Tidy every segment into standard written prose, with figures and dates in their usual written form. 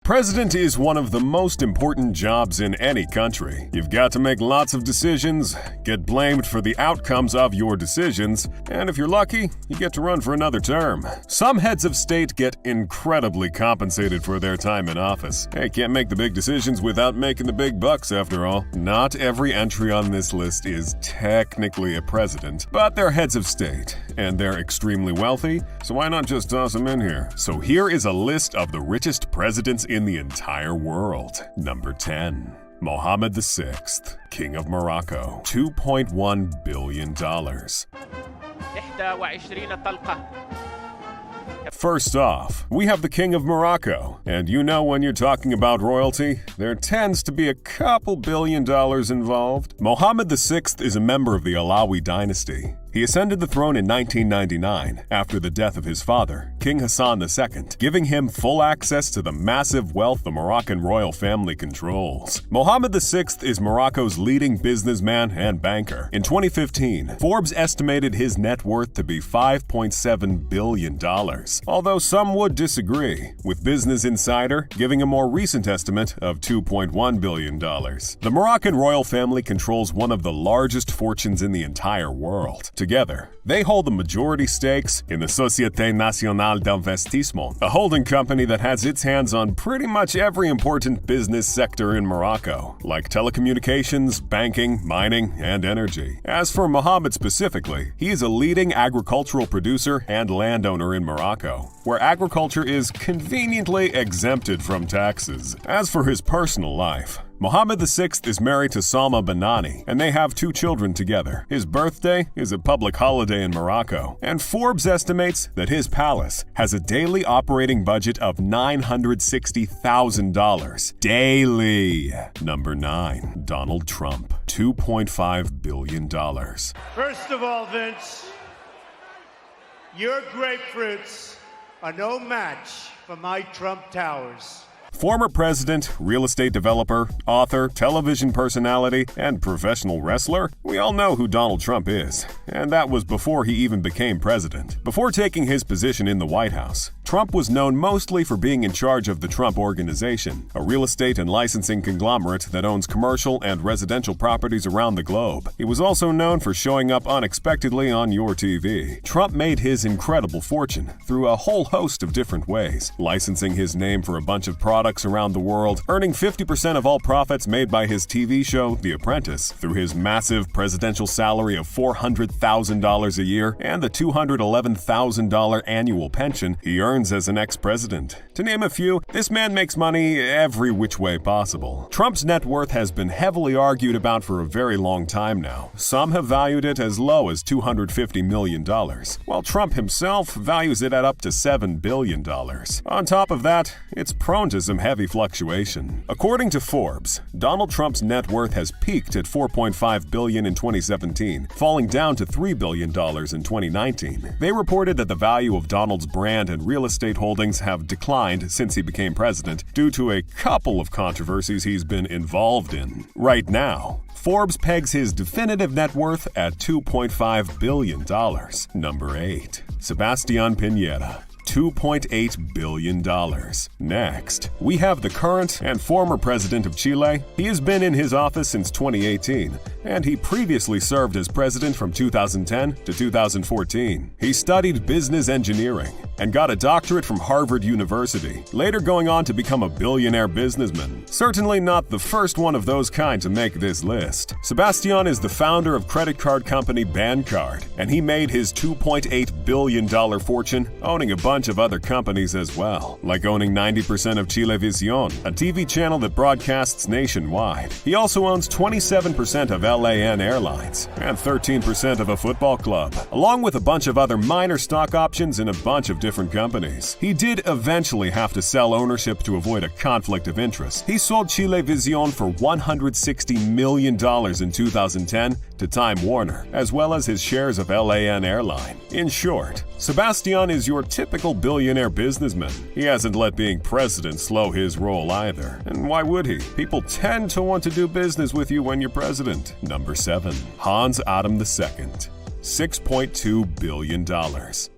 President is one of the most important jobs in any country. You've got to make lots of decisions, get blamed for the outcomes of your decisions, and if you're lucky, you get to run for another term. Some heads of state get incredibly compensated for their time in office. They can't make the big decisions without making the big bucks, after all. Not every entry on this list is technically a president, but they're heads of state, and they're extremely wealthy, so why not just toss them in here? So here is a list of the richest presidents in the entire world. Number 10. Mohammed VI, King of Morocco, $2.1 billion. First off, we have the King of Morocco, and you know when you're talking about royalty, there tends to be a couple $1 billion involved. Mohammed VI is a member of the Alawi dynasty. He ascended the throne in 1999 after the death of his father, King Hassan II, giving him full access to the massive wealth the Moroccan royal family controls. Mohammed VI is Morocco's leading businessman and banker. In 2015, Forbes estimated his net worth to be $5.7 billion, although some would disagree, with Business Insider giving a more recent estimate of $2.1 billion. The Moroccan royal family controls one of the largest fortunes in the entire world. Together, they hold the majority stakes in the Société Nationale d'Investissement, a holding company that has its hands on pretty much every important business sector in Morocco, like telecommunications, banking, mining, and energy. As for Mohammed specifically, he is a leading agricultural producer and landowner in Morocco, where agriculture is conveniently exempted from taxes. As for his personal life, Mohammed VI is married to Salma Banani, and they have 2 children together. His birthday is a public holiday in Morocco, and Forbes estimates that his palace has a daily operating budget of $960,000 daily. Number 9. Donald Trump, $2.5 billion. First of all, Vince, your grapefruits are no match for my Trump Towers. Former president, real estate developer, author, television personality, and professional wrestler, we all know who Donald Trump is, and that was before he even became president. Before taking his position in the White House, Trump was known mostly for being in charge of the Trump Organization, a real estate and licensing conglomerate that owns commercial and residential properties around the globe. He was also known for showing up unexpectedly on your TV. Trump made his incredible fortune through a whole host of different ways, licensing his name for a bunch of products around the world, earning 50% of all profits made by his TV show, The Apprentice, through his massive presidential salary of $400,000 a year and the $211,000 annual pension he earns as an ex-president. To name a few, this man makes money every which way possible. Trump's net worth has been heavily argued about for a very long time now. Some have valued it as low as $250 million, while Trump himself values it at up to $7 billion. On top of that, it's prone to some heavy fluctuation. According to Forbes, Donald Trump's net worth has peaked at $4.5 billion in 2017, falling down to $3 billion in 2019. They reported that the value of Donald's brand and real estate holdings have declined since he became president due to a couple of controversies he's been involved in. Right now, Forbes pegs his definitive net worth at $2.5 billion. Number 8. Sebastian Pinera, $2.8 billion. Next, we have the current and former president of Chile. He has been in his office since 2018, and he previously served as president from 2010 to 2014. He studied business engineering and got a doctorate from Harvard University, later going on to become a billionaire businessman. Certainly not the first one of those kind to make this list. Sebastian is the founder of credit card company Bancard, and he made his $2.8 billion fortune owning a bunch of other companies as well, like owning 90% of Chilevision, a TV channel that broadcasts nationwide. He also owns 27% of LAN Airlines and 13% of a football club, along with a bunch of other minor stock options in a bunch of different companies. He did eventually have to sell ownership to avoid a conflict of interest. He sold Chilevision for $160 million in 2010 to Time Warner, as well as his shares of LAN Airlines. In short, Sebastian is your typical billionaire businessman. He hasn't let being president slow his roll either. And why would he? People tend to want to do business with you when you're president. Number 7. Hans Adam II, $6.2 billion.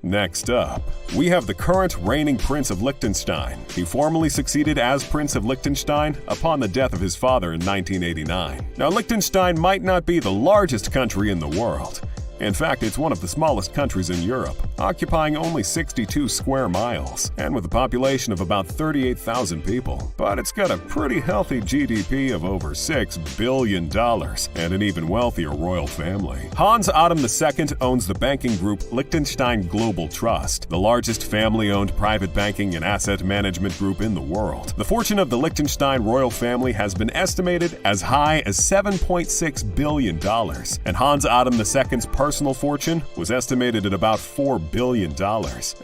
Next up, we have the current reigning Prince of Liechtenstein. He formally succeeded as Prince of Liechtenstein upon the death of his father in 1989. Now, Liechtenstein might not be the largest country in the world. In fact, it's one of the smallest countries in Europe, occupying only 62 square miles, and with a population of about 38,000 people. But it's got a pretty healthy GDP of over $6 billion and an even wealthier royal family. Hans Adam II owns the banking group Liechtenstein Global Trust, the largest family-owned private banking and asset management group in the world. The fortune of the Liechtenstein royal family has been estimated as high as $7.6 billion, and Hans Adam II's personal fortune was estimated at about $4 billion,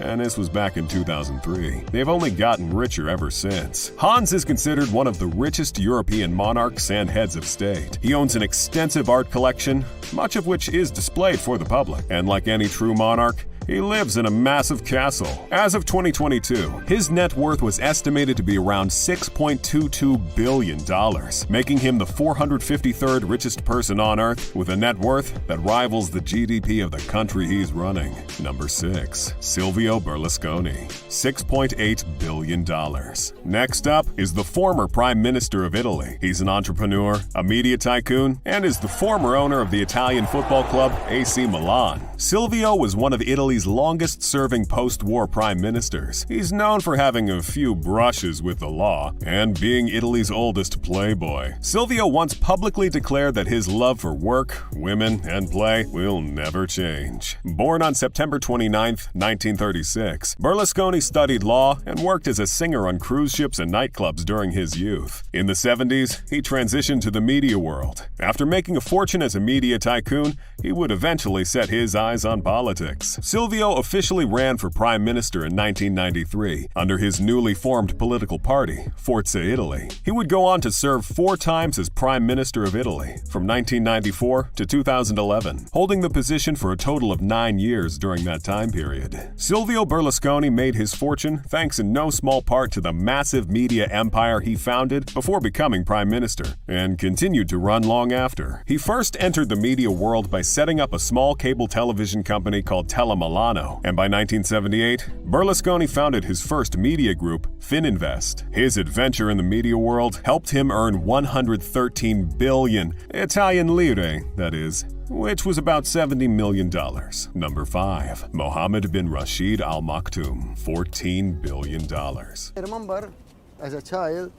and this was back in 2003. They've only gotten richer ever since. Hans is considered one of the richest European monarchs and heads of state. He owns an extensive art collection, much of which is displayed for the public, and like any true monarch, he lives in a massive castle. As of 2022, his net worth was estimated to be around $6.22 billion, making him the 453rd richest person on Earth with a net worth that rivals the GDP of the country he's running. Number 6. Silvio Berlusconi, $6.8 billion. Next up is the former Prime Minister of Italy. He's an entrepreneur, a media tycoon, and is the former owner of the Italian football club AC Milan. Silvio was one of Italy's longest-serving post-war prime ministers. He's known for having a few brushes with the law and being Italy's oldest playboy. Silvio once publicly declared that his love for work, women, and play will never change. Born on September 29, 1936, Berlusconi studied law and worked as a singer on cruise ships and nightclubs during his youth. In the 70s, he transitioned to the media world. After making a fortune as a media tycoon, he would eventually set his eyes on politics. Silvio officially ran for prime minister in 1993 under his newly formed political party, Forza Italy. He would go on to serve 4 times as prime minister of Italy, from 1994 to 2011, holding the position for a total of 9 years during that time period. Silvio Berlusconi made his fortune thanks in no small part to the massive media empire he founded before becoming prime minister, and continued to run long after. He first entered the media world by setting up a small cable television company called Telemilano, and by 1978, Berlusconi founded his first media group, Fininvest. His adventure in the media world helped him earn 113 billion Italian lire, that is, which was about $70 million. Number 5. Mohammed bin Rashid Al Maktoum, $14 billion. I remember as a child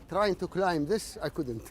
trying to climb this, I couldn't.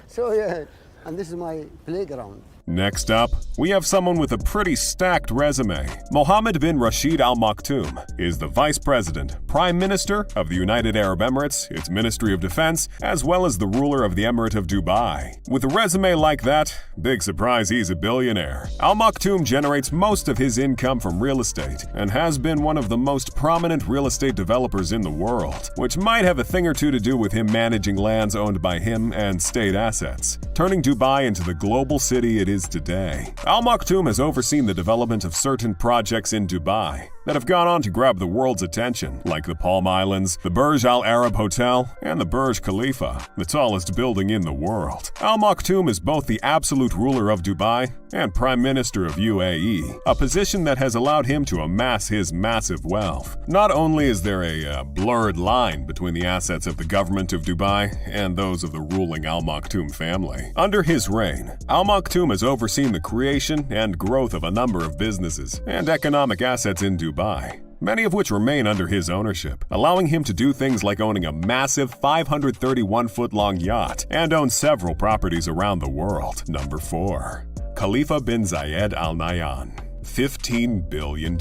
So yeah, and this is my playground. Next up, we have someone with a pretty stacked resume. Mohammed bin Rashid Al Maktoum is the Vice President, Prime Minister of the United Arab Emirates, its Ministry of Defense, as well as the ruler of the Emirate of Dubai. With a resume like that, big surprise he's a billionaire. Al Maktoum generates most of his income from real estate and has been one of the most prominent real estate developers in the world, which might have a thing or two to do with him managing lands owned by him and state assets, turning Dubai into the global city it is today. Al Maktoum has overseen the development of certain projects in Dubai that have gone on to grab the world's attention, like the Palm Islands, the Burj Al Arab Hotel, and the Burj Khalifa, the tallest building in the world. Al Maktoum is both the absolute ruler of Dubai and Prime Minister of UAE, a position that has allowed him to amass his massive wealth. Not only is there a blurred line between the assets of the government of Dubai and those of the ruling Al Maktoum family. Under his reign, Al Maktoum has overseen the creation and growth of a number of businesses and economic assets in Dubai, many of which remain under his ownership, allowing him to do things like owning a massive 531-foot-long yacht and own several properties around the world. Number 4. Khalifa bin Zayed Al Nahyan, $15 billion.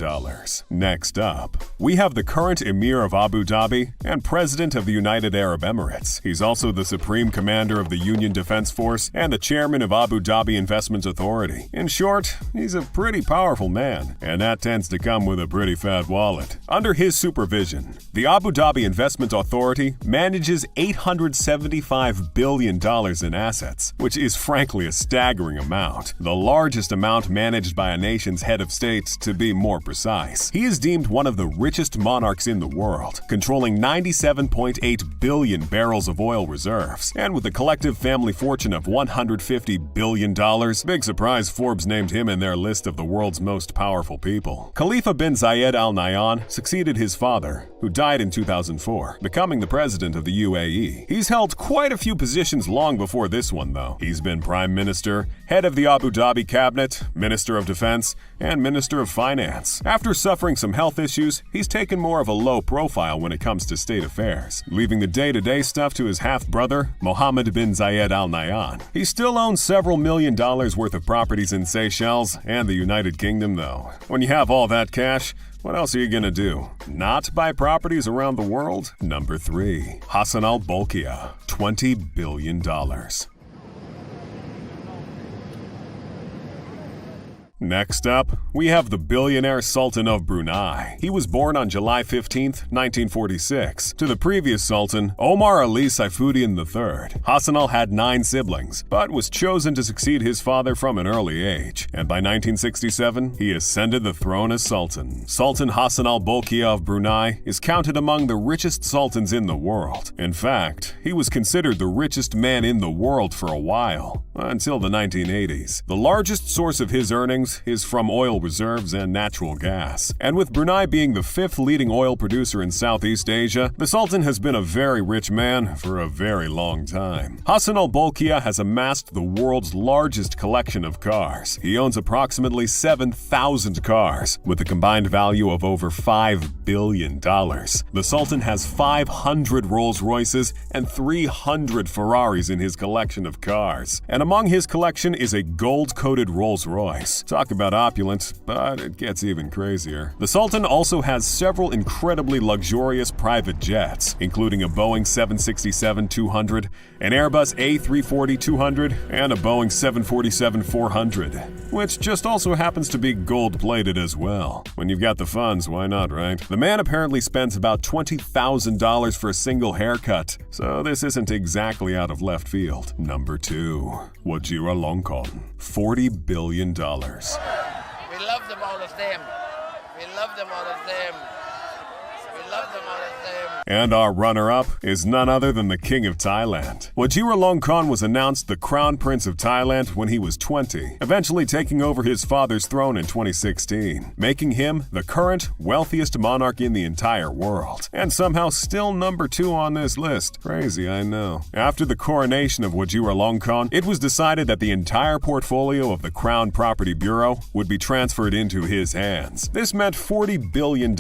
Next up, we have the current Emir of Abu Dhabi and President of the United Arab Emirates. He's also the Supreme Commander of the Union Defense Force and the Chairman of Abu Dhabi Investment Authority. In short, he's a pretty powerful man, and that tends to come with a pretty fat wallet. Under his supervision, the Abu Dhabi Investment Authority manages $875 billion in assets, which is frankly a staggering amount, the largest amount managed by a nation's head of state to be more precise. He is deemed one of the richest monarchs in the world, controlling 97.8 billion barrels of oil reserves, and with a collective family fortune of $150 billion. Big surprise, Forbes named him in their list of the world's most powerful people. Khalifa bin Zayed Al Nahyan succeeded his father, who died in 2004, becoming the president of the UAE. He's held quite a few positions long before this one, though. He's been prime minister, head of the Abu Dhabi cabinet, minister of defense, and minister of finance. After suffering some health issues, he's taken more of a low profile when it comes to state affairs, leaving the day-to-day stuff to his half-brother, Mohammed bin Zayed Al Nahyan. He still owns several $1 million worth of properties in Seychelles and the United Kingdom, though. When you have all that cash, what else are you gonna do? Not buy properties around the world? Number 3. Hassan al-Bolkiah, $20 billion. Next up, we have the billionaire Sultan of Brunei. He was born on July 15, 1946, to the previous Sultan, Omar Ali Saifuddin III. Hassan al had 9 siblings, but was chosen to succeed his father from an early age, and by 1967, he ascended the throne as Sultan. Sultan Hassan al-Bolkiah of Brunei is counted among the richest sultans in the world. In fact, he was considered the richest man in the world for a while, until the 1980s. The largest source of his earnings is from oil reserves and natural gas. And with Brunei being the 5th leading oil producer in Southeast Asia, the Sultan has been a very rich man for a very long time. Hassan al-Bolkiah has amassed the world's largest collection of cars. He owns approximately 7,000 cars, with a combined value of over $5 billion. The Sultan has 500 Rolls-Royces and 300 Ferraris in his collection of cars. And among his collection is a gold-coated Rolls-Royce. Talk about opulent, but it gets even crazier. The Sultan also has several incredibly luxurious private jets, including a Boeing 767-200, an Airbus A340-200, and a Boeing 747-400, which just also happens to be gold-plated as well. When you've got the funds, why not, right? The man apparently spends about $20,000 for a single haircut, so this isn't exactly out of left field. Number 2. Wajira Longkorn, $40 billion. We love them, all of them. We love them, all of them. We love them, all of them. And our runner-up is none other than the King of Thailand. Wajira Longkorn was announced the Crown Prince of Thailand when he was 20, eventually taking over his father's throne in 2016, making him the current wealthiest monarch in the entire world, and somehow still number 2 on this list. Crazy, I know. After the coronation of Wajira Longkorn, it was decided that the entire portfolio of the Crown Property Bureau would be transferred into his hands. This meant $40 billion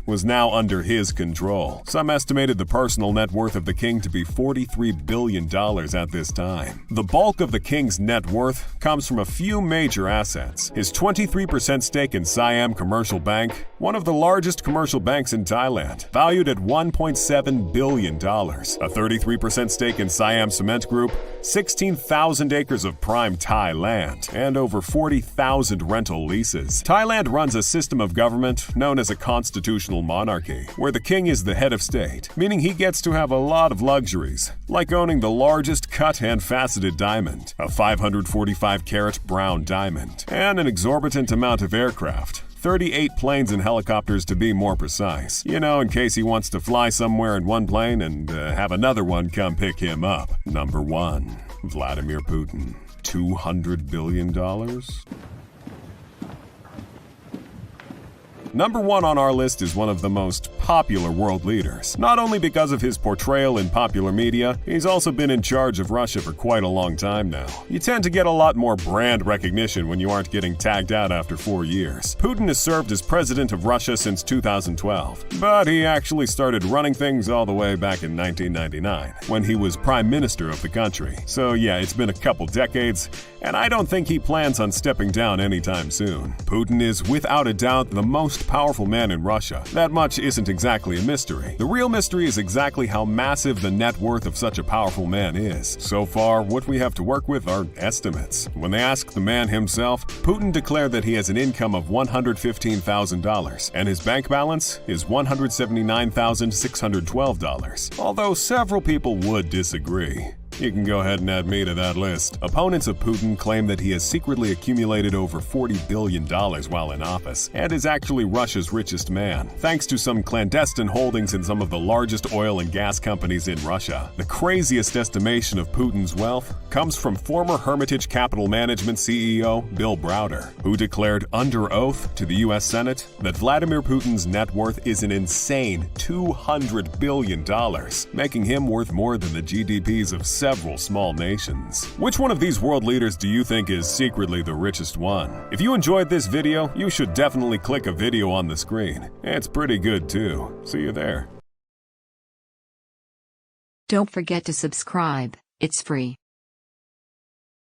was now under his control. Some estimated the personal net worth of the king to be $43 billion at this time. The bulk of the king's net worth comes from a few major assets. His 23% stake in Siam Commercial Bank, one of the largest commercial banks in Thailand, valued at $1.7 billion. A 33% stake in Siam Cement Group, 16,000 acres of prime Thai land, and over 40,000 rental leases. Thailand runs a system of government known as a constitutional monarchy, where the king is the head of state, meaning he gets to have a lot of luxuries, like owning the largest cut and faceted diamond, a 545-carat brown diamond, and an exorbitant amount of aircraft. 38 planes and helicopters to be more precise. You know, in case he wants to fly somewhere in one plane and have another one come pick him up. Number 1. Vladimir Putin, $200 billion. Number 1 on our list is one of the most popular world leaders. Not only because of his portrayal in popular media, he's also been in charge of Russia for quite a long time now. You tend to get a lot more brand recognition when you aren't getting tagged out after 4 years. Putin has served as president of Russia since 2012, but he actually started running things all the way back in 1999, when he was prime minister of the country. So yeah, it's been a couple decades, and I don't think he plans on stepping down anytime soon. Putin is without a doubt the most powerful man in Russia. That much isn't exactly a mystery. The real mystery is exactly how massive the net worth of such a powerful man is. So far, what we have to work with are estimates. When they asked the man himself, Putin declared that he has an income of $115,000, and his bank balance is $179,612, although several people would disagree. You can go ahead and add me to that list. Opponents of Putin claim that he has secretly accumulated over $40 billion while in office and is actually Russia's richest man, thanks to some clandestine holdings in some of the largest oil and gas companies in Russia. The craziest estimation of Putin's wealth comes from former Hermitage Capital Management CEO Bill Browder, who declared under oath to the U.S. Senate that Vladimir Putin's net worth is an insane $200 billion, making him worth more than the GDPs of several small nations. Which one of these world leaders do you think is secretly the richest one? If you enjoyed this video, you should definitely click a video on the screen. It's pretty good too. See you there. Don't forget to subscribe, it's free.